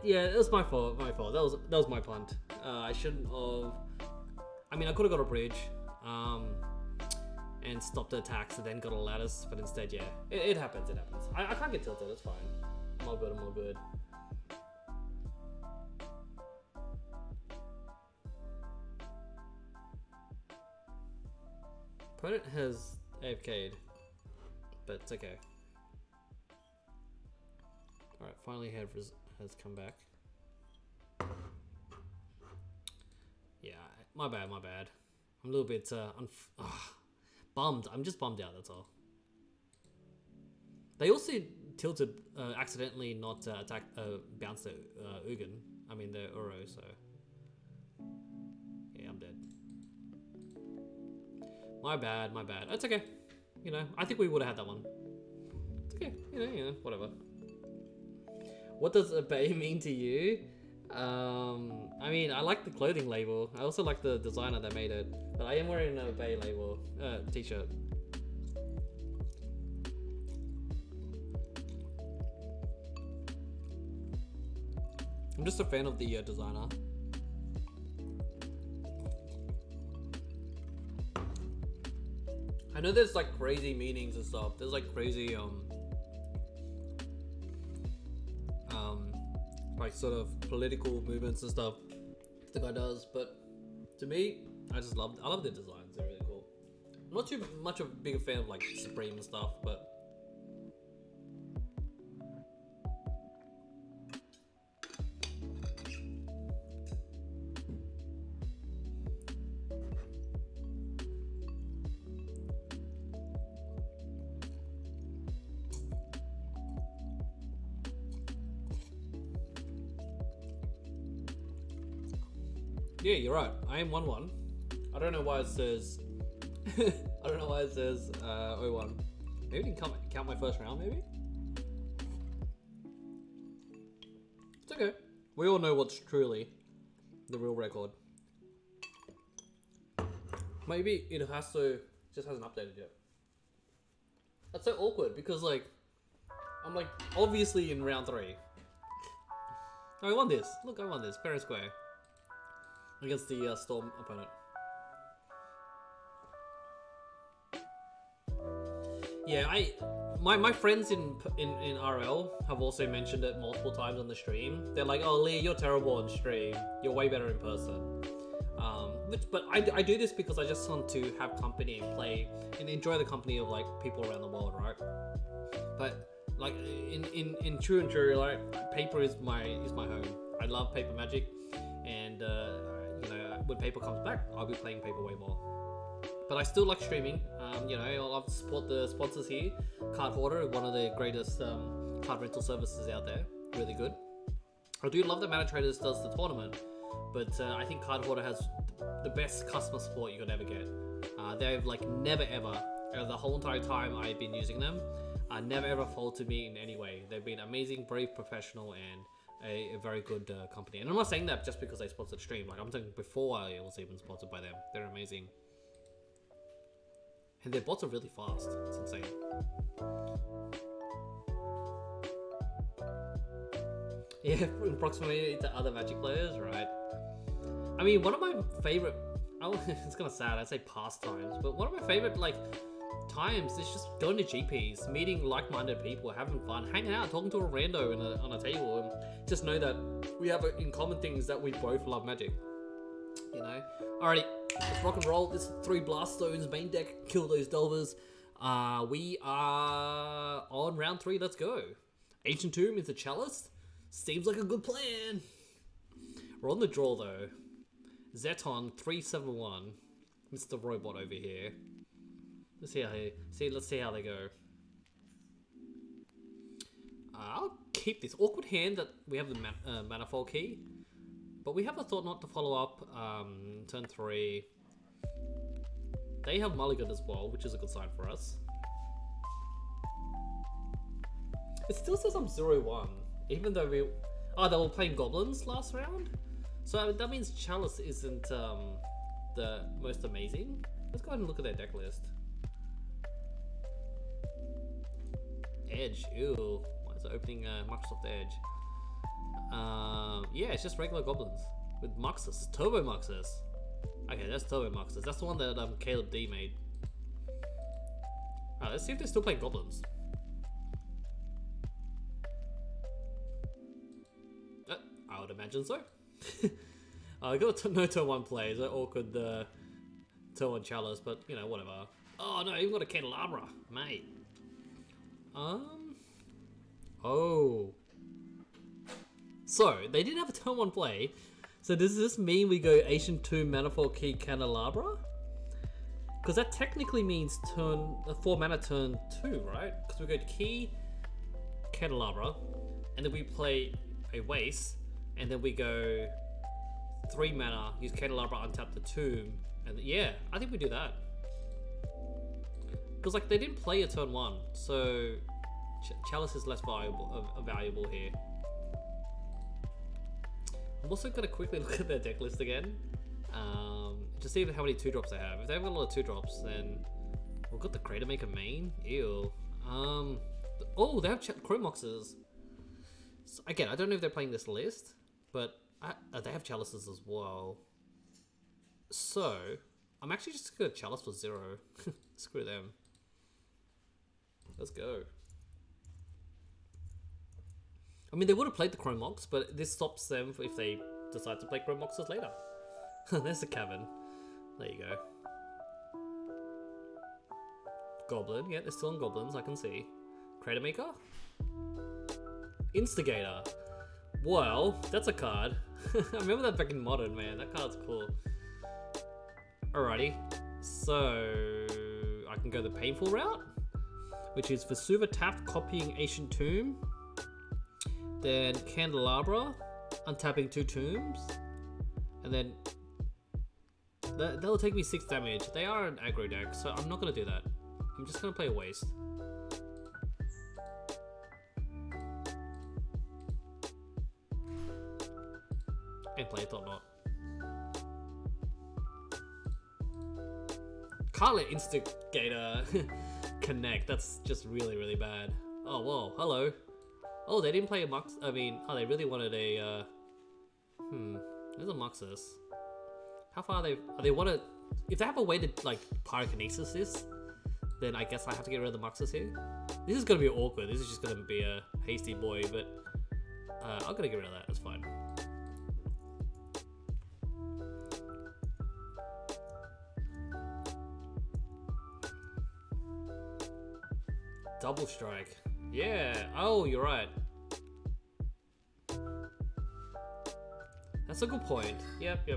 Yeah, it was my fault. That was my punt. I shouldn't have. I mean, I could have got a bridge. and stop the attacks and then got a lattice, but instead, yeah, it happens, it happens. I can't get tilted, it's fine. I'm all good, I'm all good. Opponent has AFK'd, but it's okay. Alright, finally has come back. Yeah, my bad. I'm a little bit bummed. I'm just bummed out, that's all. They also tilted, accidentally not bounced the Ugin. I mean the Uro, so... Yeah, I'm dead. My bad. It's okay. You know, I think we would have had that one. It's okay, you know, whatever. What does a bay mean to you? I mean, I like the clothing label. I also like the designer that made it. But I am wearing a bay label t-shirt. I'm just a fan of the designer. I know there's like crazy meanings and stuff. There's like crazy like sort of political movements and stuff the guy does, but to me, I love their designs. They're really cool. I'm not too much of a big fan of like Supreme and stuff, but yeah, you're right. I am 1-1. I don't know why it says. I don't know why it says 0-1. Maybe you can count my first round. Maybe it's okay. We all know what's truly the real record. Maybe it just hasn't updated yet. That's so awkward because like I'm like obviously in round 3. I won this. Look, I won this fair and square. Against the Storm opponent. Yeah, my friends in RL have also mentioned it multiple times on the stream. They're like, "Oh, Lee, you're terrible on stream. You're way better in person." But I do this because I just want to have company and play and enjoy the company of like people around the world, right? But like in true and true, like paper is my home. I love paper Magic, and you know, when paper comes back, I'll be playing paper way more. But I still like streaming. You know, I love to support the sponsors here. Card Hoarder, one of the greatest card rental services out there. Really good. I do love that Mana Traders does the tournament, but I think Card Hoarder has the best customer support you could ever get. They've like never ever, the whole entire time I've been using them, never ever faulted me in any way. They've been amazing, very professional, and a very good company. And I'm not saying that just because they sponsored the stream. Like I'm saying before I was even sponsored by them. They're amazing. And their bots are really fast. It's insane. Yeah, in proximity to other Magic players, right? I mean, one of my favorite... it's kind of sad, I'd say pastimes, but one of my favorite, like, times is just going to GPs, meeting like-minded people, having fun, hanging out, talking to a rando on a table, and just know that we have in common things that we both love Magic. You know? Alrighty, let's rock and roll. This is 3 Blast Stones, main deck, kill those Delvers. We are on round 3, let's go. Ancient Tomb into Chalice. Seems like a good plan. We're on the draw though. Zeton 371. Mr. Robot over here. Let's see how they go. I'll keep this awkward hand that we have the Manifold key, but we have a thought not to follow up. Turn 3. They have Mulligan as well, which is a good sign for us. It still says I'm 0-1, even though they were playing Goblins last round. So that means Chalice isn't the most amazing. Let's go ahead and look at their deck list. Edge, ew. Why is it opening Microsoft Edge? Yeah, it's just regular Goblins with Muxus, Turbo Muxus. Okay, that's Turbo Moxes. That's the one that Caleb D made. Alright, let's see if they're still playing Goblins. I would imagine so. I got no turn 1 plays. That awkward turn 1 Chalice, but you know, whatever. Oh no, even got a Candelabra, mate. Oh. So, they didn't have a turn 1 play. So does this mean we go Ancient Tomb, Manifold Key, Candelabra? Because that technically means turn 4 mana turn 2, right? Because we go Key, Candelabra, and then we play a Waste, and then we go 3 mana, use Candelabra, untap the Tomb, and yeah, I think we do that. Because like they didn't play a turn 1, so Chalice is less valuable here. I'm also going to quickly look at their deck list again. Just see how many 2-drops they have. If they have a lot of 2-drops, then we've got the Crater Maker main. Ew. Oh, they have Chromoxes. So, again, I don't know if they're playing this list, but they have Chalices as well. So, I'm actually just going to Chalice for 0. Screw them. Let's go. I mean, they would have played the Chromox, but this stops them if they decide to play Chromoxes later. There's the Cavern. There you go. Goblin. Yeah, they're still on Goblins, I can see. Crater Maker? Instigator. Well, that's a card. I remember that back in Modern, man. That card's cool. Alrighty. So, I can go the painful route, which is Vesuva tap, copying Ancient Tomb. Then Candelabra, untapping 2 tombs. And then that'll take me 6 damage. They are an aggro deck, so I'm not going to do that. I'm just going to play a Waste. And play a Thought Knot. Can't let Instigator connect. That's just really, really bad. Oh, whoa. Hello. Oh, they didn't play a Mox. I mean, oh, they really wanted a. There's a Moxus. How far are they want to? If they have a way to like pyrokinesis this, then I guess I have to get rid of the Moxus here. This is gonna be awkward. This is just gonna be a hasty boy, but I'm gonna get rid of that. That's fine. Double strike. Yeah. Oh, you're right. That's a good point. Yep.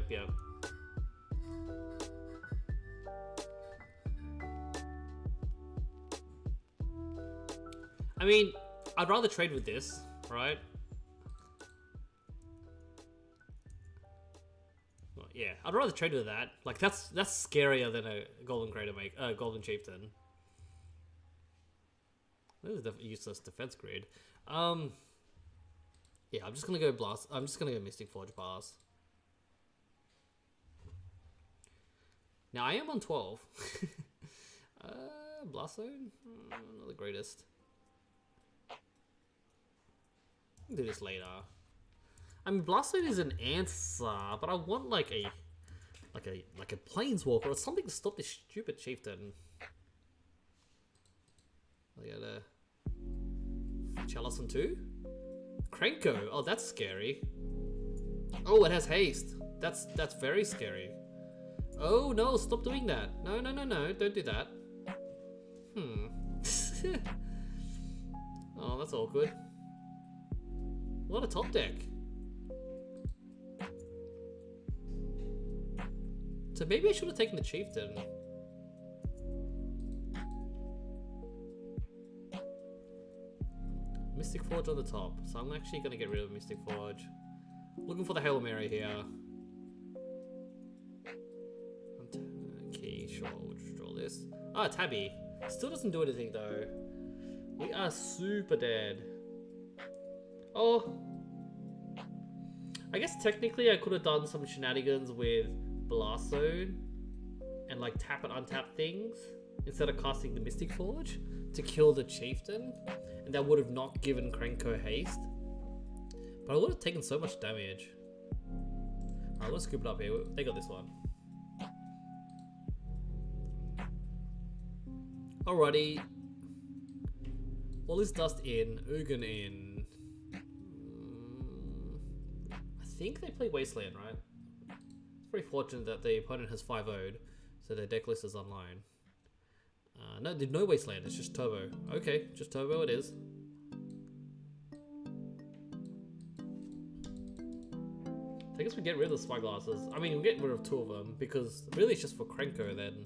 I mean, I'd rather trade with this, right? Well, yeah, I'd rather trade with that. Like that's scarier than a Golden Golden Chieftain. This is a useless defense grid. Yeah, I'm just gonna go Blast. I'm just gonna go Mystic Forge bars. Now I am on 12. Blast Zone? Not the greatest. I'll do this later. I mean, Blast Zone is an answer, but I want like a Planeswalker or something to stop this stupid Chieftain. I got a Chalice on 2. Krenko. Oh, that's scary. Oh, it has haste. That's very scary. Oh no! Stop doing that. No! Don't do that. Oh, that's awkward. What a top deck. So maybe I should have taken the Chieftain. Mystic Forge on the top, so I'm actually going to get rid of Mystic Forge. Looking for the Hail Mary here. Okay, sure, we'll just draw this. Ah, Tabby. Still doesn't do anything though. We are super dead. Oh. I guess technically I could have done some shenanigans with Blast Zone and like tap and untap things instead of casting the Mystic Forge to kill the Chieftain. And that would have not given Krenko haste. But I would have taken so much damage. Alright, let's scoop it up here. They got this one. Alrighty. All this dust in, Ugin in. I think they play Wasteland, right? It's very fortunate that the opponent has 5-0'd, so their deck list is online. No, there's no Wasteland, it's just Turbo. Okay, just Turbo it is. I guess we get rid of the Spyglasses. I mean, we get rid of 2 of them, because really it's just for Krenko then.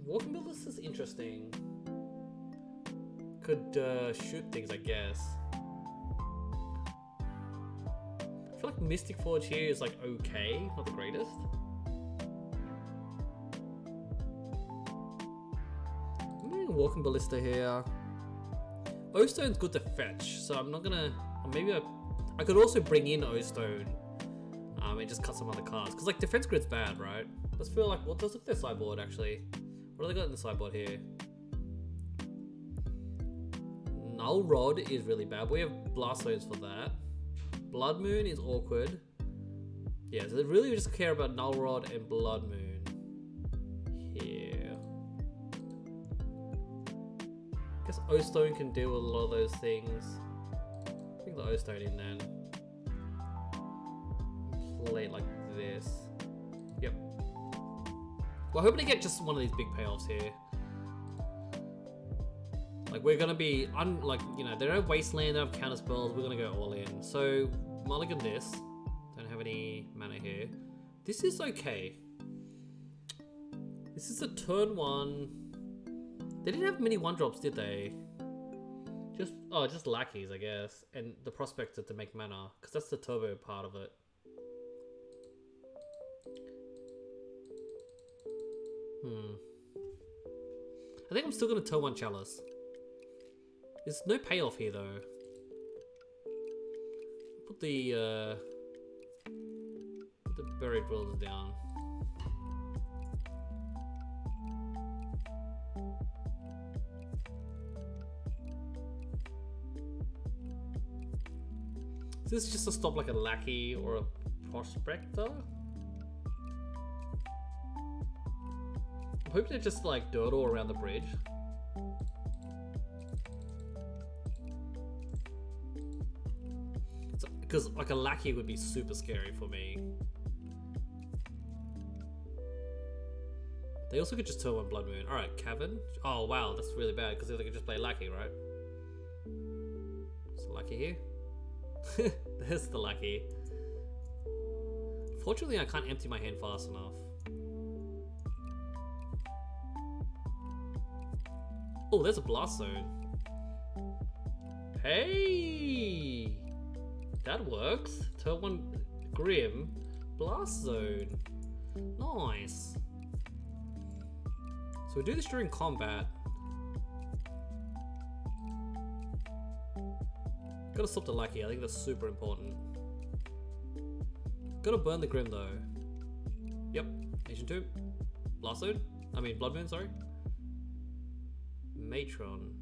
Walking Builders is interesting. Could shoot things, I guess. I feel like Mystic Forge here is like okay, not the greatest. I'm doing Walking Ballista here. O-Stone's good to fetch, so I'm not gonna. Maybe I could also bring in O-Stone and just cut some other cards. Because like Defense Grid's bad, right? Let's feel like, let's look at their sideboard actually. What do they got in the sideboard here? Null Rod is really bad. We have Blastoise for that. Blood Moon is awkward. Yeah, so they really just care about Null Rod and Blood Moon here. I guess O-Stone can deal with a lot of those things. Bring the O-Stone in then. Play it like this. Yep. We're hoping to get just one of these big payoffs here. Like we're gonna be like, you know, they don't have Wasteland, they don't have counter spells, we're gonna go all in. So mulligan this. Don't have any mana here. This is okay. This is a turn 1. They didn't have many 1-drops, did they? Just lackeys, I guess. And the Prospector to make mana, because that's the turbo part of it. I think I'm still gonna turn 1 Chalice. There's no payoff here though. Put the Buried Dwellers down. Is this just to stop like a lackey or a prospector? I'm hoping to just like dawdle around the bridge. Because like a lackey would be super scary for me. They also could just turn 1 Blood Moon. Alright, Cavern. Oh wow, that's really bad because they could just play lackey, right? Is the lackey here? There's the lackey. Fortunately, I can't empty my hand fast enough. Oh, there's a Blast Zone. Hey! That works. Turn 1 Grim. Blast Zone. Nice. So we do this during combat. Gotta stop the lackey, I think that's super important. Gotta burn the Grim though. Yep, Ancient Tomb. Blast Zone? I mean Blood Moon, sorry. Matron.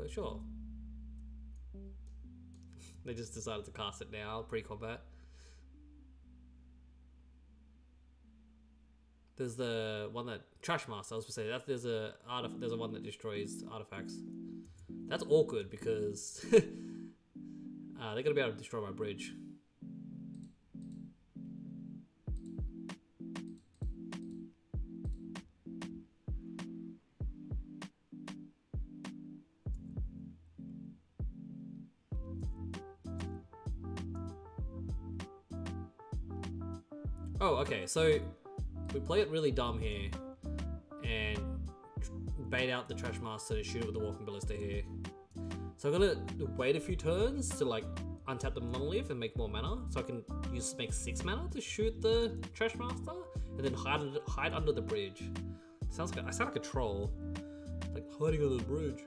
Sure. They just decided to cast it now, pre-combat. There's the one that Trash Master. I was gonna say that there's a one that destroys artifacts. That's awkward because they're gonna be able to destroy my bridge. Oh, okay, so we play it really dumb here and bait out the Trash Master to shoot it with the Walking Ballista here. So I'm gonna wait a few turns to like untap the Monolith and make more mana, so I can make 6 mana to shoot the Trash Master and then hide under the bridge. I sound like a troll, like hiding under the bridge.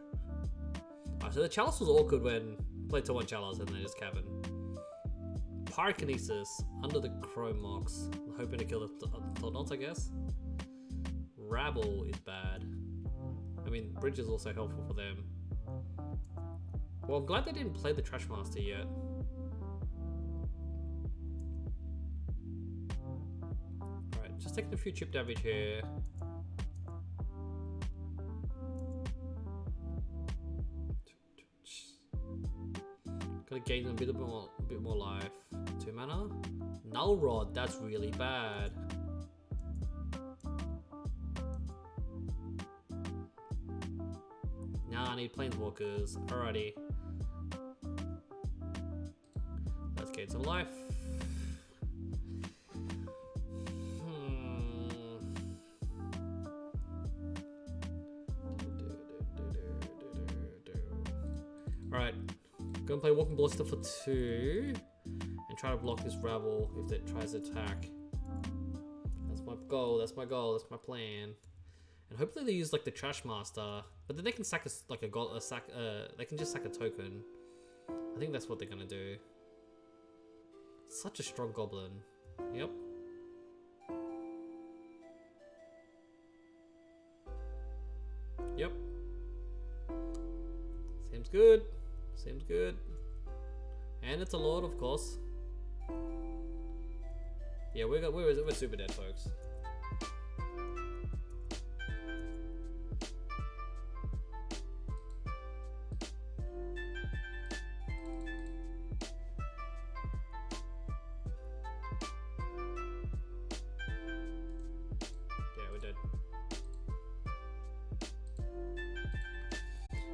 Alright, so the Chalice was awkward when I played to 1 Chalice and then just Cavern. Pyrokinesis under the Chrome Mox, hoping to kill the Thornauts, I guess. Rabble is bad. I mean, Bridge is also helpful for them. Well, I'm glad they didn't play the Trash Master yet. Alright, just taking a few chip damage here. Gotta gain a bit more life. 2 mana. Null Rod, that's really bad. Nah, I need Planeswalkers. Alrighty. Let's gain some life. Alright. Gonna play Walking Ballista for 2 and try to block this Rabble if it tries to attack. That's my goal, that's my plan. And hopefully they use like the Trash Master, but then they can sack they can just sack a token. I think that's what they're gonna do. Such a strong Goblin. Yep. Yep. Seems good. Seems good. And it's a Lord, of course. Yeah, we're super dead, folks.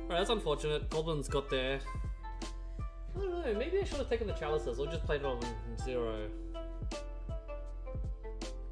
Alright, that's unfortunate. Goblins got there. I don't know, maybe I should have taken the Chalices or just played it on 0.